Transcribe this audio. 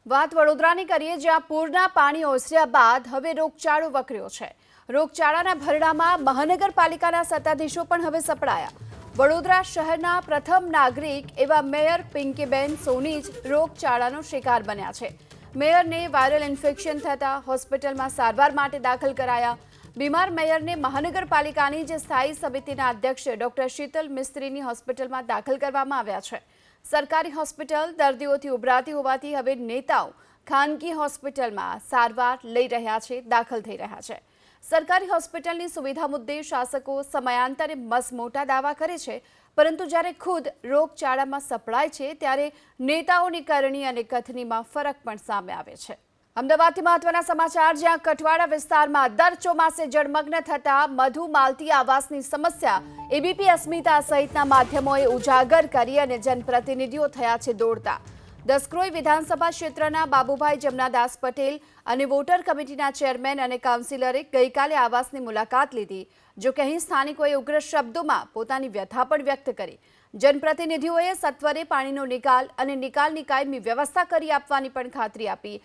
વાત વડોદરાની કરીએ, જ્યાં પૂરના પાણી ઓસર્યા બાદ હવે રોગચાળો વકર્યો છે. રોગચાળાના ભરડામાં મહાનગરપાલિકાના સત્તાધીશો પણ હવે સપડાયા. વડોદરા શહેરના પ્રથમ નાગરિક એવા મેયર પિંકીબેન સોની જ રોગચાળાનો શિકાર બન્યા છે. મેયરને વાયરલ ઇન્ફેક્શન થતા હોસ્પિટલમાં સારવાર માટે દાખલ કરાયા. બીમાર મેયરને મહાનગરપાલિકાની જે સ્થાયી સમિતિના અધ્યક્ષ ડોક્ટર શીતલ મિસ્ત્રીની હોસ્પિટલમાં દાખલ કરવામાં આવ્યા છે. સરકારી હોસ્પિટલ દર્દીઓથી ઉભરાતી હોવાથી હવે નેતાઓ ખાનગી હોસ્પિટલમાં સારવાર લઈ રહ્યા છે, દાખલ થઈ રહ્યા છે. સરકારી હોસ્પિટલની સુવિધા મુદ્દે શાસકો સમયાંતરે મસમોટા દાવા કરે છે, પરંતુ જ્યારે ખુદ રોગચાળામાં સપડાય છે ત્યારે નેતાઓની કરણી અને કથનીમાં ફરક પણ સામે આવે છે. અમદાવાદથી મહત્વના સમાચાર, જ્યાં કઠવાડા વિસ્તારમાં દર ચોમાસે જળમગ્ન થતા મધુ માલતી આવાસની સમસ્યા એબીપી અસ્મિતા સહિતના માધ્યમોએ ઉજાગર કરી અને જનપ્રતિનિધિઓ થયા છે દોડતા. દસક્રોઈ વિધાનસભા ક્ષેત્રના બાબુભાઈ જમનાદાસ પટેલ અને વોટર કમિટીના ચેરમેન અને કાઉન્સિલરે ગઈકાલે આવાસની મુલાકાત લીધી. જો કે અહીં સ્થાનિકોએ ઉગ્ર શબ્દોમાં પોતાની વ્યથા પણ વ્યક્ત કરી. જનપ્રતિનિધિઓએ સત્વરે પાણીનો નિકાલ અને નિકાલની કાયમી વ્યવસ્થા કરી આપવાની પણ ખાતરી આપી.